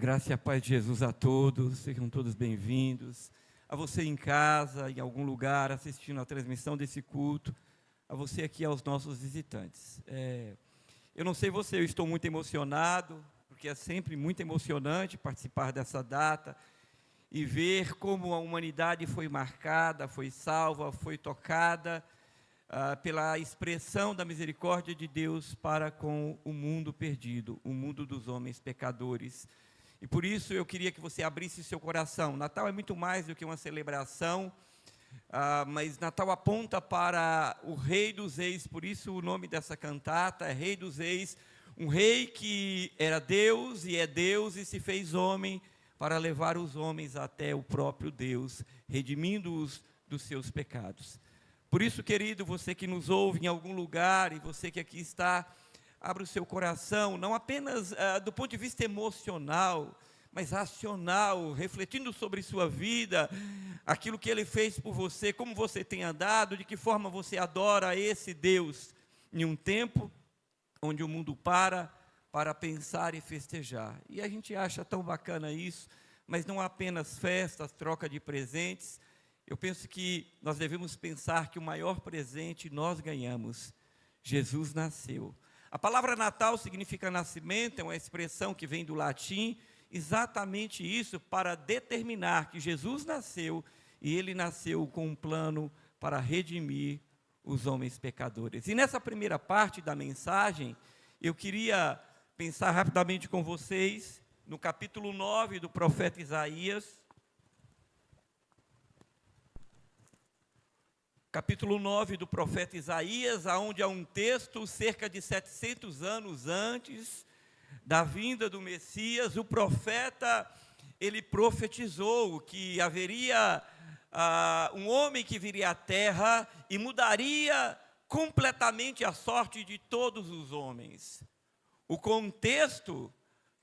graça e a paz de Jesus a todos, sejam todos bem-vindos. A você em casa, em algum lugar, assistindo a transmissão desse culto, a você aqui, aos nossos visitantes. Eu não sei você, eu estou muito emocionado, porque é sempre muito emocionante participar dessa data e ver como a humanidade foi marcada, foi salva, foi tocada pela expressão da misericórdia de Deus para com o mundo perdido, o mundo dos homens pecadores. E por isso eu queria que você abrisse seu coração. Natal é muito mais do que uma celebração, mas Natal aponta para o Rei dos Reis, por isso o nome dessa cantata é Rei dos Reis, um rei que era Deus e se fez homem para levar os homens até o próprio Deus, redimindo-os dos seus pecados. Por isso, querido, você que nos ouve em algum lugar e você que aqui está, abra o seu coração, não apenas do ponto de vista emocional, mas racional, refletindo sobre sua vida, aquilo que Ele fez por você, como você tem andado, de que forma você adora esse Deus, em um tempo onde o mundo para pensar e festejar. E a gente acha tão bacana isso, mas não apenas festas, troca de presentes. Eu penso que nós devemos pensar que o maior presente nós ganhamos. Jesus nasceu. A palavra Natal significa nascimento, é uma expressão que vem do latim, exatamente isso, para determinar que Jesus nasceu, e Ele nasceu com um plano para redimir os homens pecadores. E nessa primeira parte da mensagem, eu queria pensar rapidamente com vocês, no capítulo 9 do profeta Isaías, capítulo 9 do profeta Isaías, onde há um texto cerca de 700 anos antes da vinda do Messias. O profeta, ele profetizou que haveria um homem que viria à terra e mudaria completamente a sorte de todos os homens. O contexto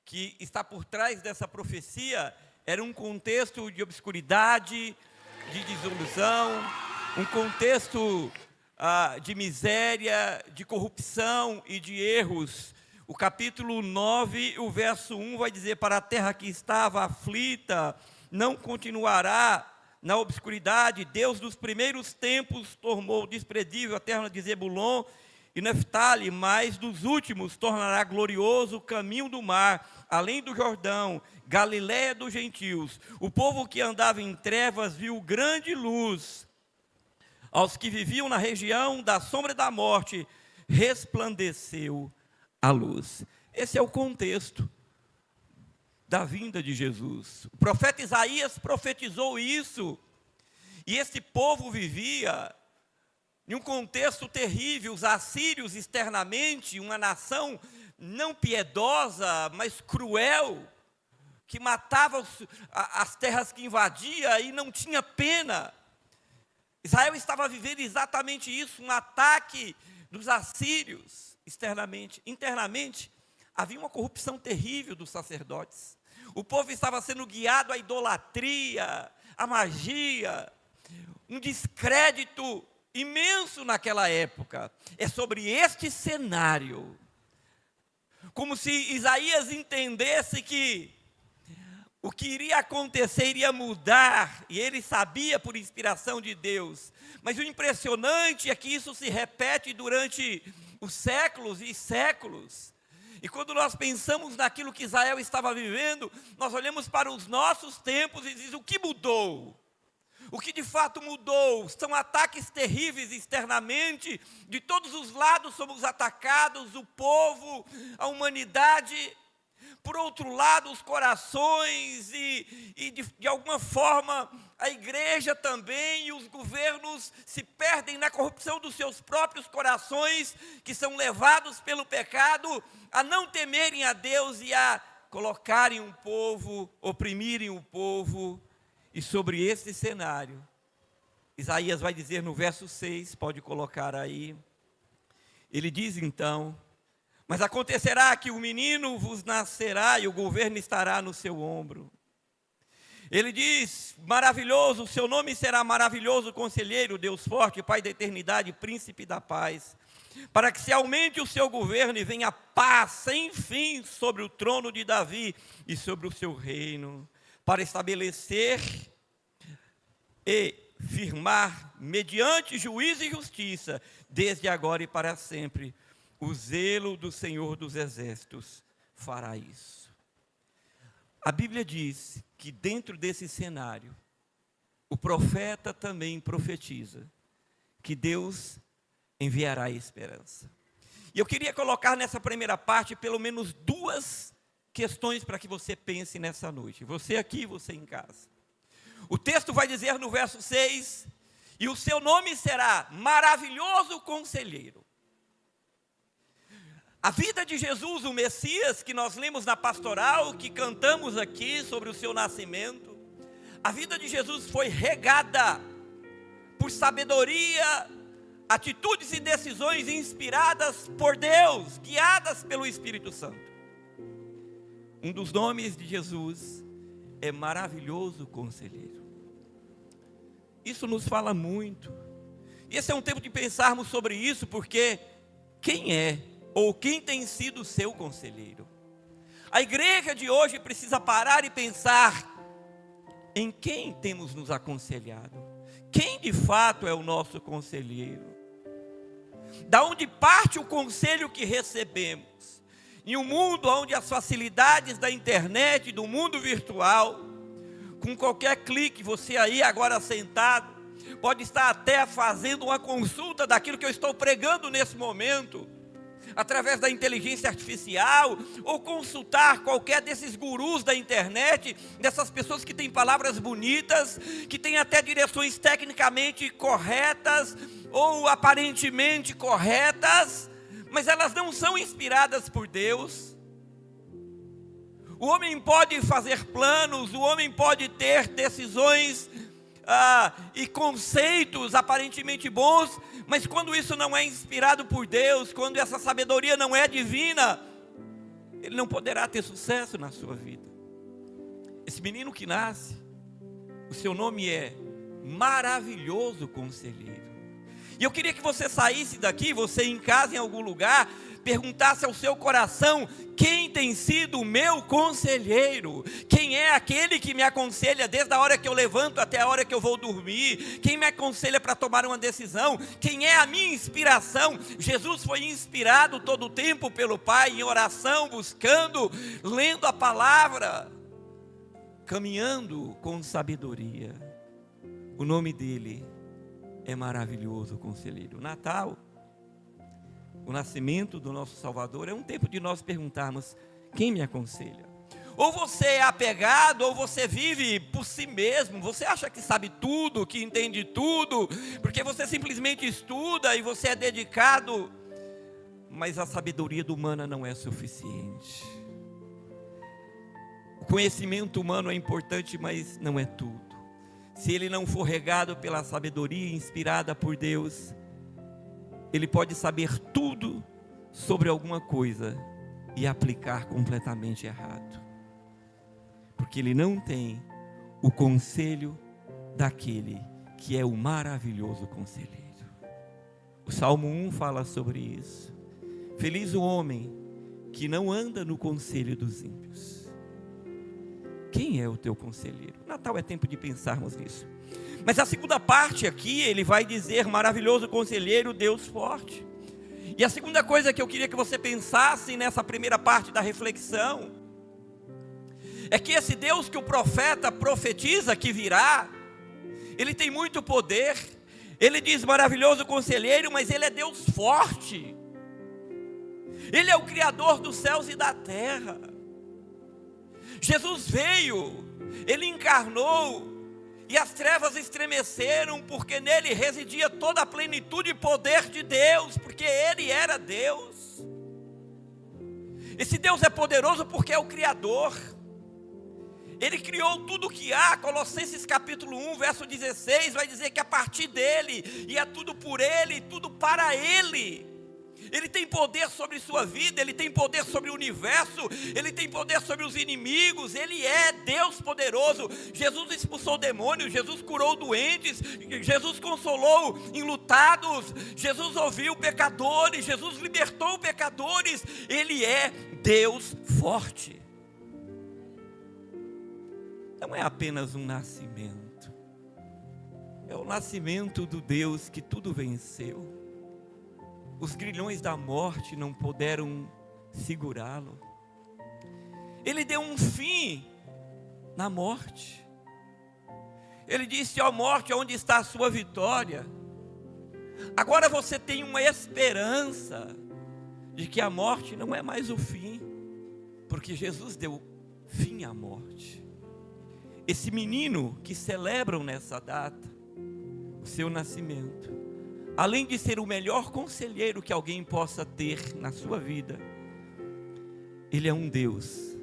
que está por trás dessa profecia era um contexto de obscuridade, de desilusão, um contexto de miséria, de corrupção e de erros. O capítulo 9, o verso 1 vai dizer: para a terra que estava aflita, não continuará na obscuridade. Deus dos primeiros tempos tornou desprezível a terra de Zebulon e Neftali, mas dos últimos tornará glorioso o caminho do mar, além do Jordão, Galiléia dos gentios. O povo que andava em trevas viu grande luz. Aos que viviam na região da sombra da morte, resplandeceu a luz. Esse é o contexto da vinda de Jesus. O profeta Isaías profetizou isso, e esse povo vivia em um contexto terrível. Os assírios externamente, uma nação não piedosa, mas cruel, que matava as terras que invadia e não tinha pena. Israel estava vivendo exatamente isso, um ataque dos assírios externamente. Internamente, havia uma corrupção terrível dos sacerdotes. O povo estava sendo guiado à idolatria, à magia, um descrédito imenso naquela época. É sobre este cenário, como se Isaías entendesse que o que iria acontecer iria mudar, e ele sabia por inspiração de Deus. Mas o impressionante é que isso se repete durante os séculos e séculos. E quando nós pensamos naquilo que Israel estava vivendo, nós olhamos para os nossos tempos e dizemos: o que mudou? O que de fato mudou? São ataques terríveis externamente, de todos os lados somos atacados, o povo, a humanidade. Por outro lado, os corações e de alguma forma, a igreja também e os governos se perdem na corrupção dos seus próprios corações, que são levados pelo pecado a não temerem a Deus e a colocarem um povo, oprimirem o povo. E sobre esse cenário, Isaías vai dizer no verso 6, pode colocar aí, ele diz então: mas acontecerá que o menino vos nascerá e o governo estará no seu ombro. Ele diz: maravilhoso, o seu nome será maravilhoso, conselheiro, Deus forte, Pai da eternidade, príncipe da paz. para que se aumente o seu governo e venha paz sem fim sobre o trono de Davi e sobre o seu reino, para estabelecer e firmar, mediante juízo e justiça, desde agora e para sempre. O zelo do Senhor dos Exércitos fará isso. A Bíblia diz que dentro desse cenário, o profeta também profetiza que Deus enviará a esperança. E eu queria colocar nessa primeira parte pelo menos duas questões para que você pense nessa noite. Você aqui, você em casa. O texto vai dizer no verso 6, e o seu nome será Maravilhoso Conselheiro. A vida de Jesus, o Messias, que nós lemos na pastoral, que cantamos aqui sobre o seu nascimento, a vida de Jesus foi regada por sabedoria, atitudes e decisões inspiradas por Deus, guiadas pelo Espírito Santo. Um dos nomes de Jesus é Maravilhoso Conselheiro. Isso nos fala muito. E esse é um tempo de pensarmos sobre isso, porque quem é ou quem tem sido o seu conselheiro? A igreja de hoje precisa parar e pensar em quem temos nos aconselhado. Quem de fato é o nosso conselheiro? Da onde parte o conselho que recebemos? Em um mundo onde as facilidades da internet, do mundo virtual, com qualquer clique, você aí agora sentado, pode estar até fazendo uma consulta daquilo que eu estou pregando nesse momento, através da inteligência artificial, ou consultar qualquer desses gurus da internet, dessas pessoas que têm palavras bonitas, que têm até direções tecnicamente corretas, ou aparentemente corretas, mas elas não são inspiradas por Deus. O homem pode fazer planos, o homem pode ter decisões e conceitos aparentemente bons, mas quando isso não é inspirado por Deus, quando essa sabedoria não é divina, ele não poderá ter sucesso na sua vida. Esse menino que nasce, o seu nome é Maravilhoso Conselheiro. E eu queria que você saísse daqui, você em casa, em algum lugar, perguntasse ao seu coração: quem tem sido o meu conselheiro? Quem é aquele que me aconselha desde a hora que eu levanto até a hora que eu vou dormir? Quem me aconselha para tomar uma decisão? Quem é a minha inspiração? Jesus foi inspirado todo o tempo pelo Pai, em oração, buscando, lendo a palavra, caminhando com sabedoria. O nome dele é Maravilhoso Conselheiro. Natal, o nascimento do nosso Salvador, é um tempo de nós perguntarmos: quem me aconselha? Ou você é apegado, ou você vive por si mesmo. Você acha que sabe tudo, que entende tudo, porque você simplesmente estuda e você é dedicado, mas a sabedoria humana não é suficiente. O conhecimento humano é importante, mas não é tudo. Se ele não for regado pela sabedoria inspirada por Deus, ele pode saber tudo sobre alguma coisa e aplicar completamente errado, porque ele não tem o conselho daquele que é o maravilhoso conselheiro. O Salmo 1 fala sobre isso. Feliz o homem que não anda no conselho dos ímpios. Quem é o teu conselheiro? Natal é tempo de pensarmos nisso. Mas a segunda parte aqui, ele vai dizer: Maravilhoso Conselheiro, Deus forte. E a segunda coisa que eu queria que você pensasse nessa primeira parte da reflexão é que esse Deus que o profeta profetiza que virá, ele tem muito poder. Ele diz Maravilhoso Conselheiro, mas ele é Deus forte. Ele é o Criador dos céus e da terra. Jesus veio, ele encarnou, e as trevas estremeceram, porque nele residia toda a plenitude e poder de Deus, porque ele era Deus. Esse Deus é poderoso porque é o Criador. Ele criou tudo o que há. Colossenses capítulo 1, verso 16, vai dizer que a partir dele, e é tudo por ele, e tudo para ele. Ele tem poder sobre sua vida, Ele tem poder sobre o universo, Ele tem poder sobre os inimigos, Ele é Deus poderoso. Jesus expulsou demônios, Jesus curou doentes, Jesus consolou enlutados, Jesus ouviu pecadores, Jesus libertou pecadores. Ele é Deus forte. Não é apenas um nascimento, é o nascimento do Deus que tudo venceu. Os grilhões da morte não puderam segurá-lo. Ele deu um fim na morte. Ele disse: ó morte, onde está a sua vitória? Agora você tem uma esperança de que a morte não é mais o fim, porque Jesus deu fim à morte. Esse menino que celebram nessa data o seu nascimento, além de ser o melhor conselheiro que alguém possa ter na sua vida, ele é um Deus,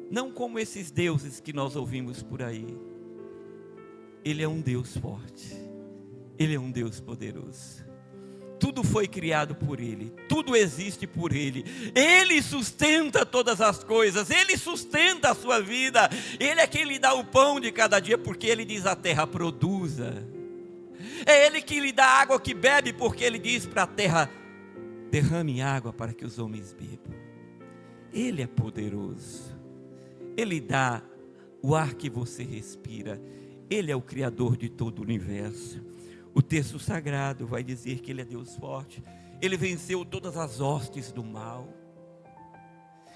não como esses deuses que nós ouvimos por aí. Ele é um Deus forte, Ele é um Deus poderoso. Tudo foi criado por Ele, tudo existe por Ele. Ele sustenta todas as coisas, Ele sustenta a sua vida. Ele é quem lhe dá o pão de cada dia, porque Ele diz à terra: produza. É Ele que lhe dá água que bebe, porque Ele diz para a terra: derrame água para que os homens bebam. Ele é poderoso, Ele dá o ar que você respira. Ele é o Criador de todo o universo. O texto sagrado vai dizer que Ele é Deus forte. Ele venceu todas as hostes do mal.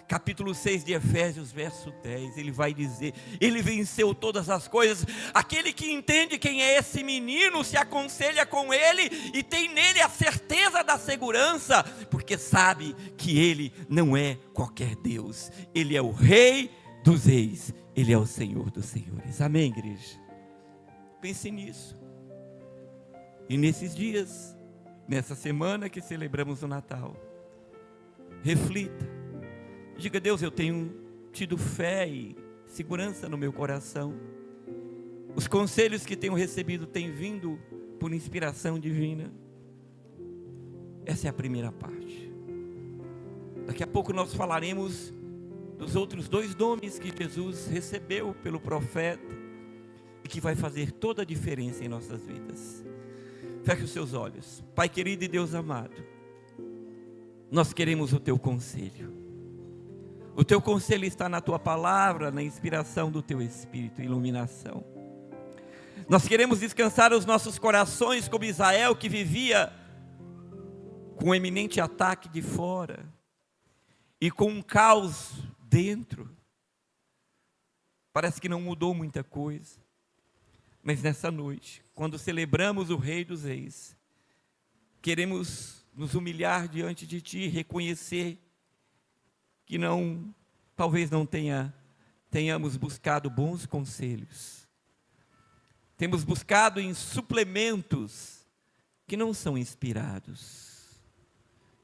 Capítulo 6 de Efésios, verso 10, ele vai dizer: Ele venceu todas as coisas. Aquele que entende quem é esse menino, se aconselha com Ele e tem nele a certeza da segurança, porque sabe que Ele não é qualquer Deus. Ele é o Rei dos Reis, Ele é o Senhor dos Senhores. Amém, igreja? Pense nisso. E nesses dias, nessa semana que celebramos o Natal, reflita. Diga: Deus, eu tenho tido fé e segurança no meu coração. Os conselhos que tenho recebido têm vindo por inspiração divina. Essa é a primeira parte. Daqui a pouco nós falaremos dos outros 2 nomes que Jesus recebeu pelo profeta e que vai fazer toda a diferença em nossas vidas. Feche os seus olhos. Pai querido e Deus amado, nós queremos o Teu conselho. O Teu conselho está na Tua palavra, na inspiração do Teu Espírito, iluminação. Nós queremos descansar os nossos corações como Israel, que vivia com um eminente ataque de fora e com um caos dentro. Parece que não mudou muita coisa. Mas nessa noite, quando celebramos o Rei dos Reis, queremos nos humilhar diante de Ti, reconhecer que talvez não tenhamos buscado bons conselhos. Temos buscado em suplementos que não são inspirados,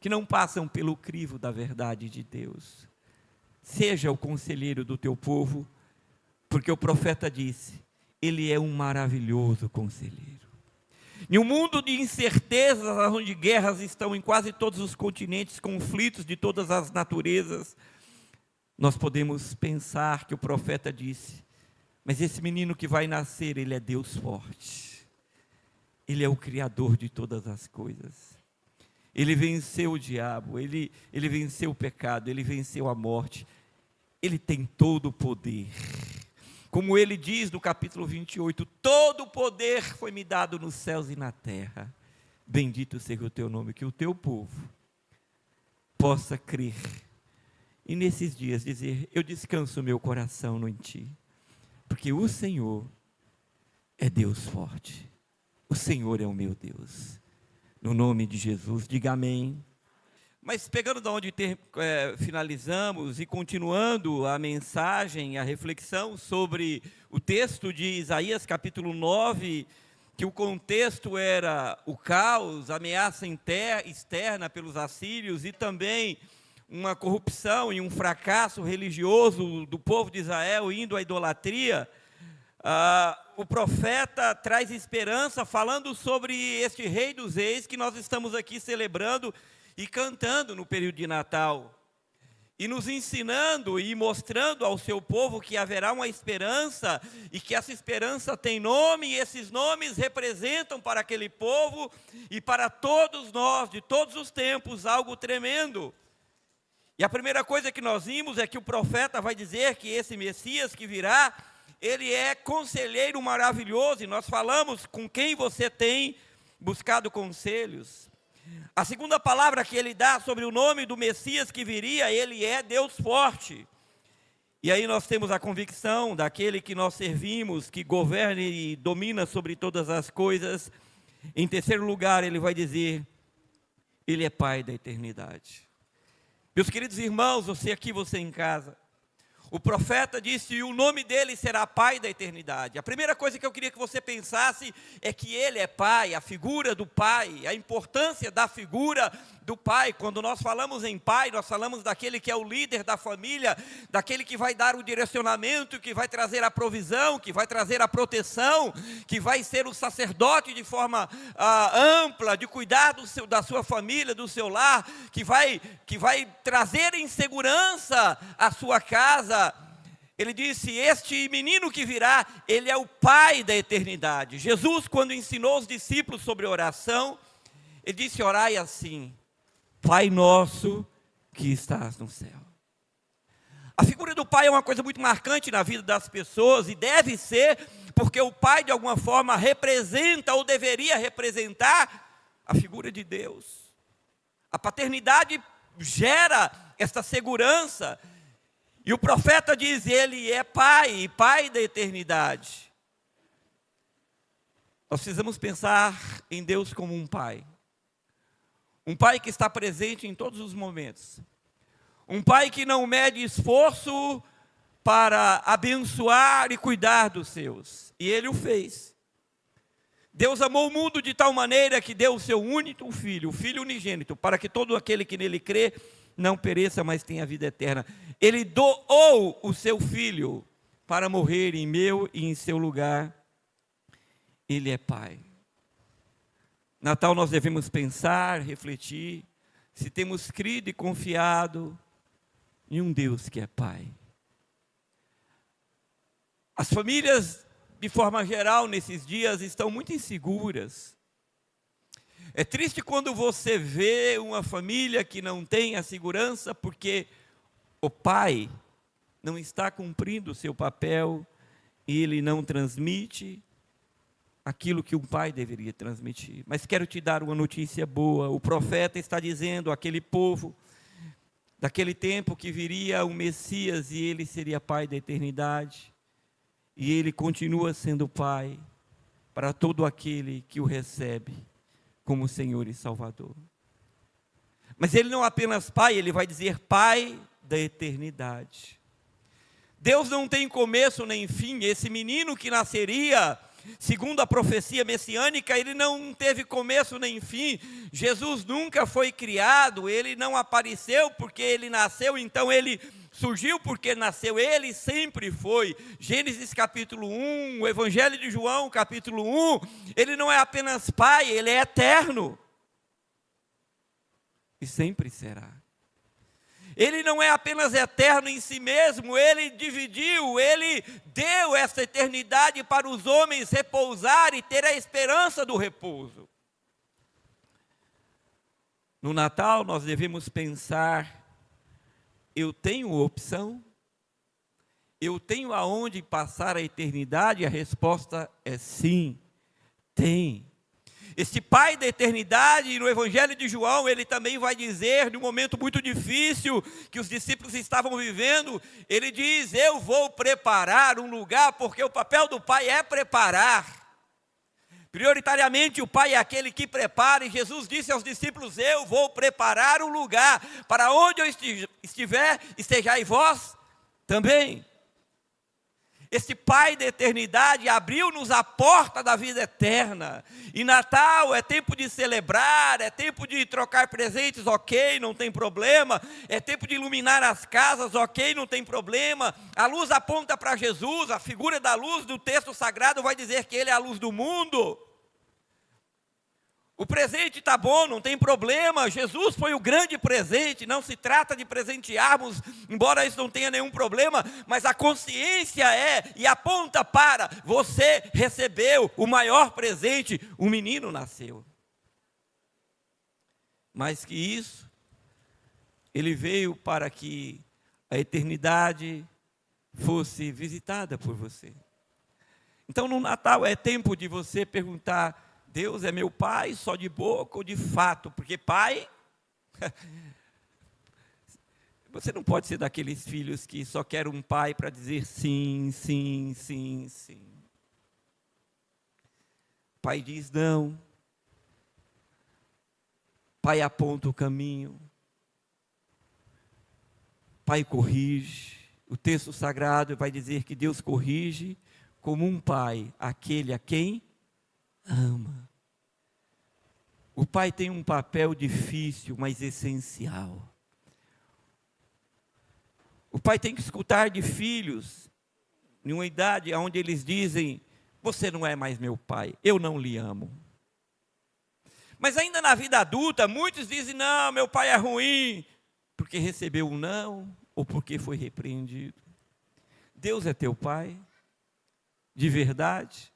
que não passam pelo crivo da verdade de Deus. Seja o conselheiro do Teu povo, porque o profeta disse: Ele é um maravilhoso conselheiro. Em um mundo de incertezas, onde guerras estão em quase todos os continentes, conflitos de todas as naturezas, nós podemos pensar que o profeta disse: mas esse menino que vai nascer, ele é Deus forte. Ele é o Criador de todas as coisas. Ele venceu o diabo, ele venceu o pecado, ele venceu a morte. Ele tem todo o poder. Como ele diz no capítulo 28, todo o poder foi me dado nos céus e na terra. Bendito seja o Teu nome, que o Teu povo possa crer. E nesses dias dizer: eu descanso o meu coração em Ti. Porque o Senhor é Deus forte. O Senhor é o meu Deus. No nome de Jesus, diga amém. Mas pegando de onde finalizamos e continuando a mensagem, a reflexão sobre o texto de Isaías capítulo 9, que o contexto era o caos, a ameaça externa pelos assírios e também uma corrupção e um fracasso religioso do povo de Israel indo à idolatria, o profeta traz esperança falando sobre este Rei dos Reis que nós estamos aqui celebrando. e cantando no período de Natal, e nos ensinando e mostrando ao seu povo que haverá uma esperança, e que essa esperança tem nome, e esses nomes representam para aquele povo, e para todos nós, de todos os tempos, algo tremendo. E a primeira coisa que nós vimos é que o profeta vai dizer que esse Messias que virá, ele é conselheiro maravilhoso, e nós falamos com quem você tem buscado conselhos. A segunda palavra que ele dá sobre o nome do Messias que viria, ele é Deus forte. E aí nós temos a convicção daquele que nós servimos, que governa e domina sobre todas as coisas. Em terceiro lugar, ele vai dizer, ele é Pai da eternidade. Meus queridos irmãos, você aqui, você em casa, o profeta disse, e o nome dele será Pai da eternidade. A primeira coisa que eu queria que você pensasse é que ele é Pai, a figura do Pai, a importância da figura do Pai. Quando nós falamos em Pai, nós falamos daquele que é o líder da família, daquele que vai dar o direcionamento, que vai trazer a provisão, que vai trazer a proteção, que vai ser o sacerdote de forma ampla, de cuidar da sua família, do seu lar, que vai trazer em segurança a sua casa. Ele disse, este menino que virá, ele é o Pai da eternidade. Jesus, quando ensinou os discípulos sobre oração, ele disse, orai assim, Pai nosso que estás no céu. A figura do Pai é uma coisa muito marcante na vida das pessoas, e deve ser, porque o Pai de alguma forma representa, ou deveria representar, a figura de Deus. A paternidade gera essa segurança, e o profeta diz, ele é Pai, e Pai da eternidade. Nós precisamos pensar em Deus como um Pai que está presente em todos os momentos, um Pai que não mede esforço para abençoar e cuidar dos seus, e ele o fez. Deus amou o mundo de tal maneira que deu o seu único filho, o Filho unigênito, para que todo aquele que nele crê não pereça, mas tenha vida eterna. Ele doou o seu Filho para morrer em meu e em seu lugar. Ele é Pai. Natal nós devemos pensar, refletir, se temos crido e confiado em um Deus que é Pai. As famílias, de forma geral, nesses dias, estão muito inseguras. É triste quando você vê uma família que não tem a segurança, porque o pai não está cumprindo o seu papel, e ele não transmite aquilo que um pai deveria transmitir. Mas quero te dar uma notícia boa. O profeta está dizendo àquele povo, daquele tempo, que viria o Messias, e ele seria Pai da eternidade. E ele continua sendo Pai para todo aquele que o recebe como Senhor e Salvador. Mas ele não é apenas Pai, ele vai dizer Pai da eternidade. Deus não tem começo nem fim. Esse menino que nasceria, segundo a profecia messiânica, ele não teve começo nem fim. Jesus nunca foi criado, ele não apareceu porque ele nasceu, então ele surgiu porque nasceu, ele sempre foi. Gênesis capítulo 1, o Evangelho de João capítulo 1, ele não é apenas Pai, ele é eterno. E sempre será. Ele não é apenas eterno em si mesmo, ele dividiu, ele deu essa eternidade para os homens repousar e ter a esperança do repouso. No Natal nós devemos pensar, eu tenho opção? Eu tenho aonde passar a eternidade? A resposta é sim, tem. Esse Pai da eternidade, no Evangelho de João, ele também vai dizer, num momento muito difícil que os discípulos estavam vivendo, ele diz, eu vou preparar um lugar, porque o papel do Pai é preparar. Prioritariamente o Pai é aquele que prepara, e Jesus disse aos discípulos, eu vou preparar um lugar, para onde eu estiver, estejais vós também. Esse Pai da eternidade abriu-nos a porta da vida eterna. E Natal é tempo de celebrar, é tempo de trocar presentes, ok, não tem problema. É tempo de iluminar as casas, ok, não tem problema. A luz aponta para Jesus, a figura da luz do texto sagrado vai dizer que ele é a luz do mundo. O presente está bom, não tem problema. Jesus foi o grande presente. Não se trata de presentearmos, embora isso não tenha nenhum problema, mas a consciência e aponta para: você recebeu o maior presente, o menino nasceu. Mais que isso, ele veio para que a eternidade fosse visitada por você. Então, no Natal é tempo de você perguntar: Deus é meu pai só de boca ou de fato? Porque pai, você não pode ser daqueles filhos que só quer um pai para dizer sim, sim, sim, sim. Pai diz não. Pai aponta o caminho. Pai corrige. O texto sagrado vai dizer que Deus corrige como um pai aquele a quem ama. O pai tem um papel difícil, mas essencial. O pai tem que escutar de filhos, em uma idade onde eles dizem: você não é mais meu pai, eu não lhe amo. Mas ainda na vida adulta, muitos dizem: não, meu pai é ruim, porque recebeu um não, ou porque foi repreendido. Deus é teu pai, de verdade?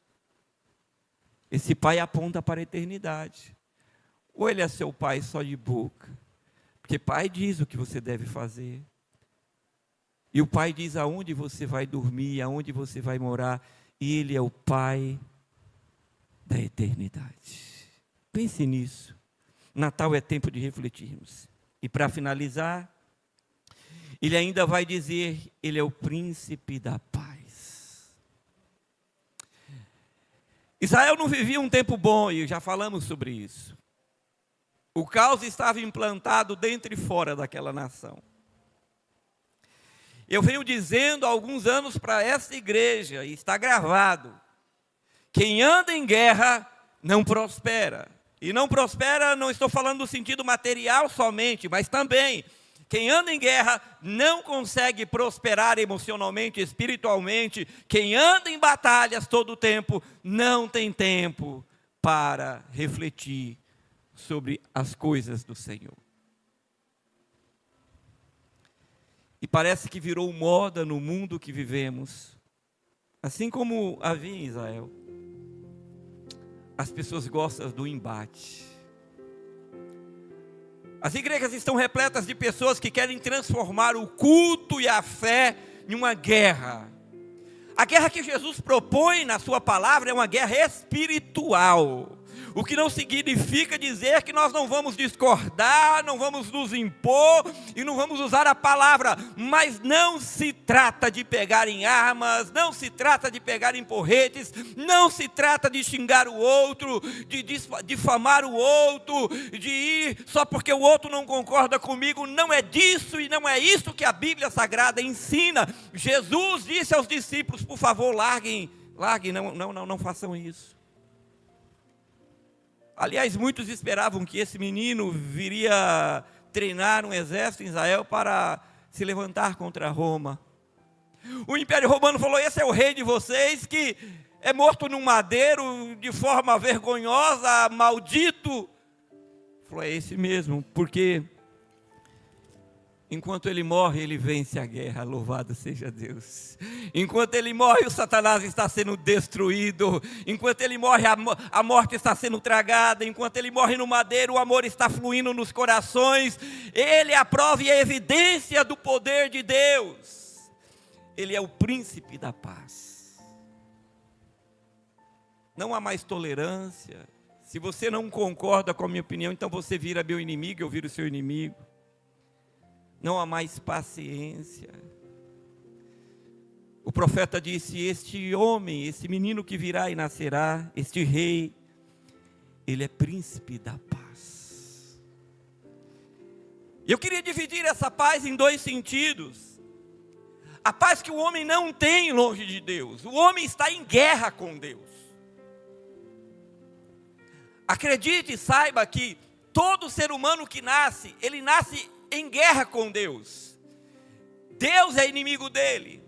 Esse pai aponta para a eternidade. Ou ele é seu pai só de boca? Porque pai diz o que você deve fazer. E o pai diz aonde você vai dormir, aonde você vai morar. E ele é o pai da eternidade. Pense nisso. Natal é tempo de refletirmos. E para finalizar, ele ainda vai dizer: ele é o príncipe da paz. Israel não vivia um tempo bom, e já falamos sobre isso. O caos estava implantado dentro e fora daquela nação. Eu venho dizendo há alguns anos para esta igreja, e está gravado: quem anda em guerra não prospera. E não prospera, não estou falando no sentido material somente, mas também quem anda em guerra não consegue prosperar emocionalmente, espiritualmente. Quem anda em batalhas todo o tempo não tem tempo para refletir sobre as coisas do Senhor. E parece que virou moda no mundo que vivemos, assim como havia em Israel. As pessoas gostam do embate. As igrejas estão repletas de pessoas que querem transformar o culto e a fé em uma guerra. A guerra que Jesus propõe na sua palavra é uma guerra espiritual. O que não significa dizer que nós não vamos discordar, não vamos nos impor e não vamos usar a palavra. Mas não se trata de pegar em armas, não se trata de pegar em porretes, não se trata de xingar o outro, de difamar o outro, de ir só porque o outro não concorda comigo. Não é disso e não é isso que a Bíblia Sagrada ensina. Jesus disse aos discípulos: por favor, larguem, não façam isso. Aliás, muitos esperavam que esse menino viria treinar um exército em Israel para se levantar contra Roma. O Império Romano falou: esse é o rei de vocês, que é morto num madeiro de forma vergonhosa, maldito. Falou: é esse mesmo, porque enquanto ele morre, ele vence a guerra, louvado seja Deus. Enquanto ele morre, o Satanás está sendo destruído. Enquanto ele morre, a morte está sendo tragada. Enquanto ele morre no madeiro, o amor está fluindo nos corações. Ele é a prova e a evidência do poder de Deus. Ele é o príncipe da paz. Não há mais tolerância. Se você não concorda com a minha opinião, então você vira meu inimigo, eu viro seu inimigo. Não há mais paciência. O profeta disse: este homem, esse menino que virá e nascerá, este rei, ele é príncipe da paz. E eu queria dividir essa paz em dois sentidos. A paz que o homem não tem longe de Deus. O homem está em guerra com Deus. Acredite e saiba que todo ser humano que nasce, ele nasce em guerra com Deus. Deus é inimigo dele.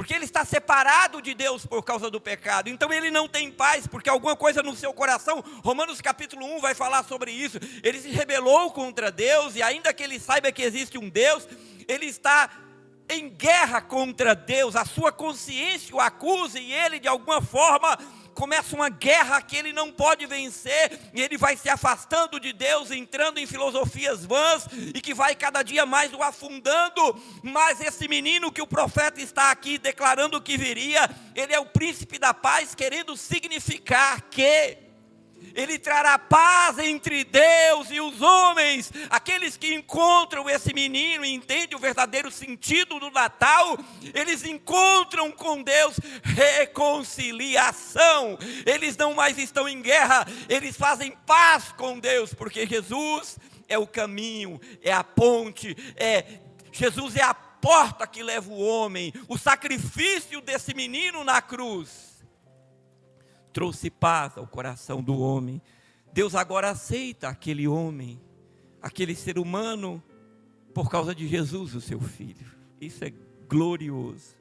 Porque ele está separado de Deus por causa do pecado. Então ele não tem paz, porque alguma coisa no seu coração, Romanos capítulo 1 vai falar sobre isso. Ele se rebelou contra Deus, e ainda que ele saiba que existe um Deus, ele está em guerra contra Deus. A sua consciência o acusa, e ele de alguma forma começa uma guerra que ele não pode vencer, e ele vai se afastando de Deus, entrando em filosofias vãs, e que vai cada dia mais o afundando. Mas esse menino que o profeta está aqui declarando que viria, ele é o príncipe da paz, querendo significar que ele trará paz entre Deus e os homens. Aqueles que encontram esse menino e entendem o verdadeiro sentido do Natal, eles encontram com Deus reconciliação. Eles não mais estão em guerra, eles fazem paz com Deus, porque Jesus é o caminho, é a ponte, Jesus é a porta que leva o homem. O sacrifício desse menino na cruz trouxe paz ao coração do homem. Deus agora aceita aquele homem, aquele ser humano, por causa de Jesus, o seu filho. Isso é glorioso.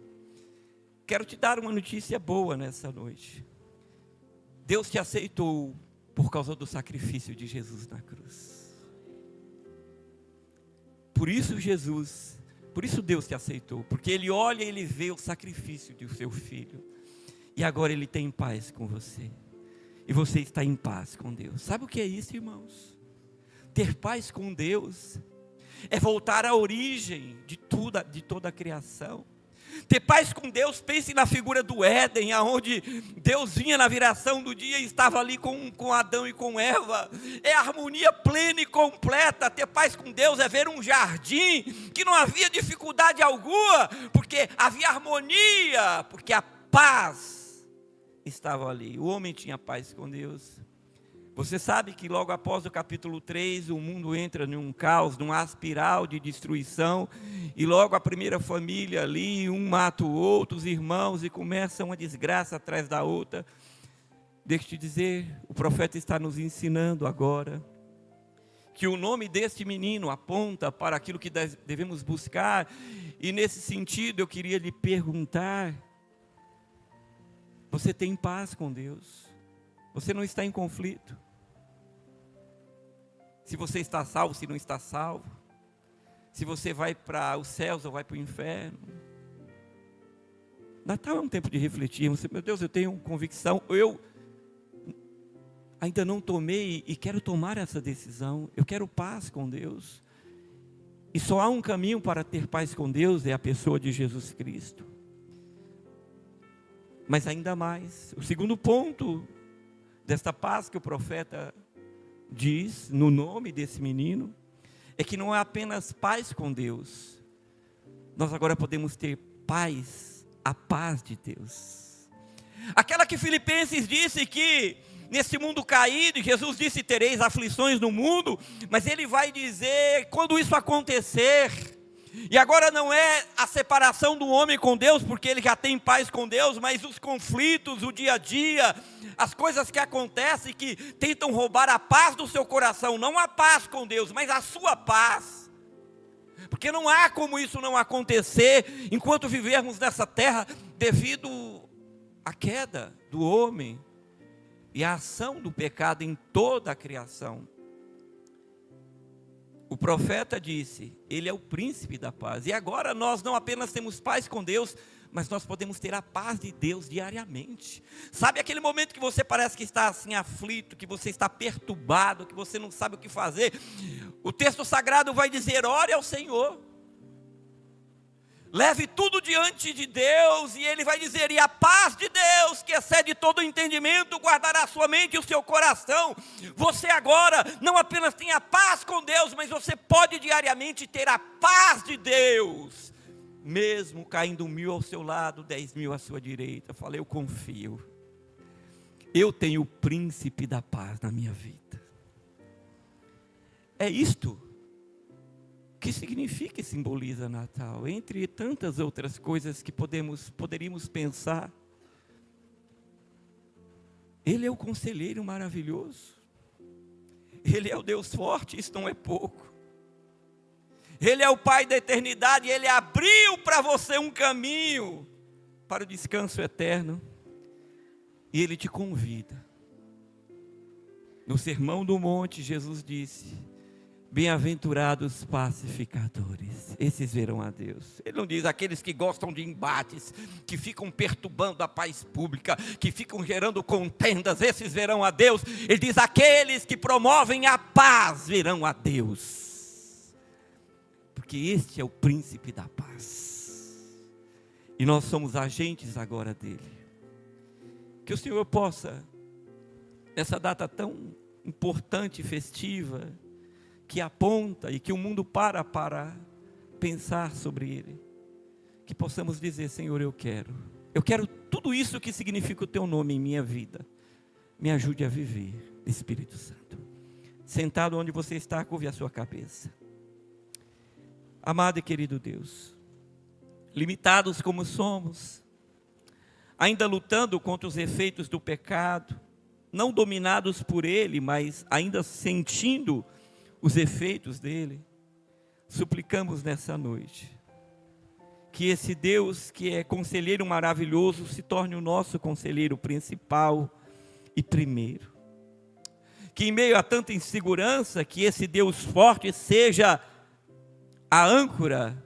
Quero te dar uma notícia boa nessa noite. Deus te aceitou por causa do sacrifício de Jesus na cruz. Por isso Deus te aceitou, porque Ele olha e Ele vê o sacrifício do seu filho. E agora Ele tem paz com você. E você está em paz com Deus. Sabe o que é isso, irmãos? Ter paz com Deus é voltar à origem de toda a criação. Ter paz com Deus, pense na figura do Éden, aonde Deus vinha na viração do dia e estava ali com Adão e com Eva. É harmonia plena e completa. Ter paz com Deus é ver um jardim que não havia dificuldade alguma, porque havia harmonia, porque a paz estava ali. O homem tinha paz com Deus. Você sabe que logo após o capítulo 3, o mundo entra num caos, numa espiral de destruição, e logo a primeira família ali, um mata o outro, os irmãos, e começa uma desgraça atrás da outra. Deixa eu te dizer, o profeta está nos ensinando agora, que o nome deste menino aponta para aquilo que devemos buscar, e nesse sentido eu queria lhe perguntar: você tem paz com Deus? Você não está em conflito? Se você está salvo, se não está salvo? Se você vai para os céus ou vai para o inferno? Natal é um tempo de refletir. Você, meu Deus, eu tenho convicção, eu ainda não tomei e quero tomar essa decisão. Eu quero paz com Deus. E só há um caminho para ter paz com Deus, é a pessoa de Jesus Cristo. Mas ainda mais, o segundo ponto desta paz que o profeta diz no nome desse menino, é que não é apenas paz com Deus, nós agora podemos ter paz, a paz de Deus. Aquela que Filipenses disse que nesse mundo caído, Jesus disse: tereis aflições no mundo, mas ele vai dizer, quando isso acontecer, e agora não é a separação do homem com Deus, porque ele já tem paz com Deus, mas os conflitos, o dia a dia, as coisas que acontecem que tentam roubar a paz do seu coração, não a paz com Deus, mas a sua paz, porque não há como isso não acontecer enquanto vivermos nessa terra, devido à queda do homem e à ação do pecado em toda a criação. O profeta disse, ele é o príncipe da paz. E agora nós não apenas temos paz com Deus, mas nós podemos ter a paz de Deus diariamente. Sabe aquele momento que você parece que está assim aflito, que você está perturbado, que você não sabe o que fazer? O texto sagrado vai dizer: ore ao Senhor. Leve tudo diante de Deus, e Ele vai dizer: e a paz de Deus, que excede todo entendimento, guardará a sua mente e o seu coração. Você agora não apenas tem a paz com Deus, mas você pode diariamente ter a paz de Deus, mesmo caindo 1000 ao seu lado, 10.000 à sua direita. Falei, eu confio, eu tenho o príncipe da paz na minha vida. É isto que significa e simboliza Natal, entre tantas outras coisas que poderíamos pensar. Ele é o conselheiro maravilhoso, Ele é o Deus forte, isso não é pouco. Ele é o Pai da eternidade, Ele abriu para você um caminho para o descanso eterno, e Ele te convida. No Sermão do Monte, Jesus disse: bem-aventurados pacificadores, esses verão a Deus. Ele não diz aqueles que gostam de embates, que ficam perturbando a paz pública, que ficam gerando contendas, esses verão a Deus. Ele diz: aqueles que promovem a paz verão a Deus, porque este é o príncipe da paz, e nós somos agentes agora dele. Que o Senhor possa, nessa data tão importante e festiva, que aponta e que o mundo para pensar sobre ele, que possamos dizer: Senhor, eu quero tudo isso que significa o teu nome em minha vida. Me ajude a viver, Espírito Santo. Sentado onde você está, curve a sua cabeça. Amado e querido Deus, limitados como somos, ainda lutando contra os efeitos do pecado, não dominados por ele, mas ainda sentindo os efeitos dele, suplicamos nessa noite, que esse Deus que é conselheiro maravilhoso, se torne o nosso conselheiro principal e primeiro. Que em meio a tanta insegurança, que esse Deus forte seja a âncora,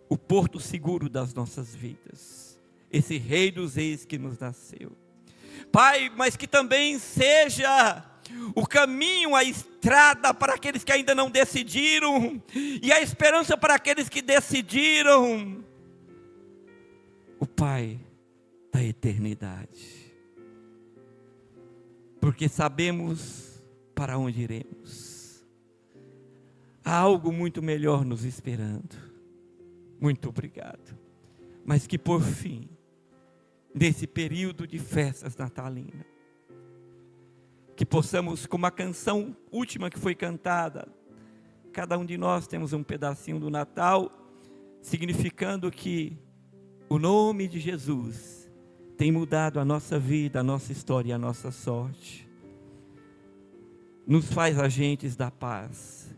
o porto seguro das nossas vidas, esse Rei dos Reis que nos nasceu. Pai, mas que também seja o caminho, a estrada para aqueles que ainda não decidiram, e a esperança para aqueles que decidiram. O Pai da eternidade, porque sabemos para onde iremos. Há algo muito melhor nos esperando. Muito obrigado. Mas que por fim, nesse período de festas natalinas, que possamos, como a canção última que foi cantada, cada um de nós temos um pedacinho do Natal, significando que o nome de Jesus tem mudado a nossa vida, a nossa história e a nossa sorte. Nos faz agentes da paz,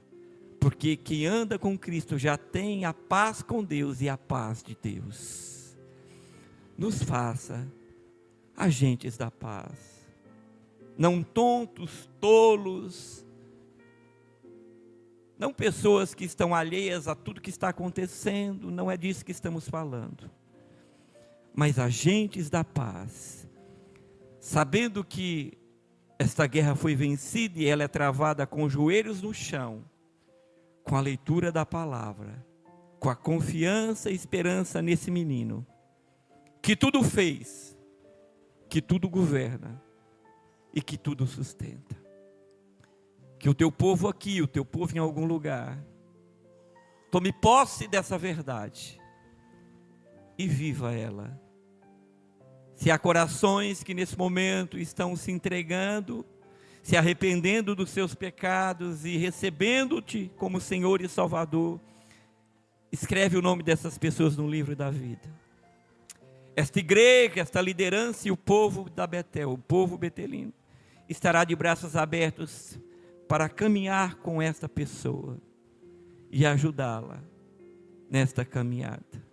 porque quem anda com Cristo já tem a paz com Deus e a paz de Deus. Nos faça agentes da paz, não tontos, tolos, não pessoas que estão alheias a tudo que está acontecendo, não é disso que estamos falando, mas agentes da paz, sabendo que esta guerra foi vencida e ela é travada com os joelhos no chão, com a leitura da palavra, com a confiança e esperança nesse menino, que tudo fez, que tudo governa e que tudo sustenta. Que o teu povo aqui, o teu povo em algum lugar, tome posse dessa verdade e viva ela. Se há corações que nesse momento estão se entregando, se arrependendo dos seus pecados e recebendo-te como Senhor e Salvador, escreve o nome dessas pessoas no livro da vida. Esta igreja, esta liderança e o povo da Betel, o povo betelino, estará de braços abertos para caminhar com esta pessoa e ajudá-la nesta caminhada.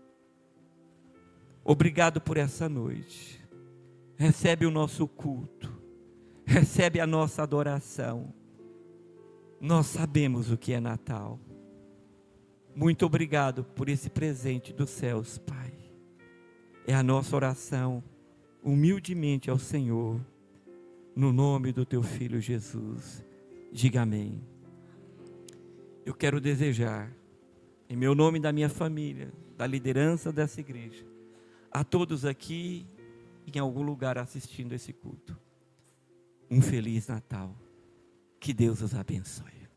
Obrigado por essa noite. Recebe o nosso culto, recebe a nossa adoração. Nós sabemos o que é Natal. Muito obrigado por esse presente dos céus, Pai. É a nossa oração, humildemente ao Senhor, no nome do teu Filho Jesus. Diga amém. Eu quero desejar, em meu nome e da minha família, da liderança dessa igreja, a todos aqui em algum lugar assistindo esse culto, um Feliz Natal. Que Deus os abençoe.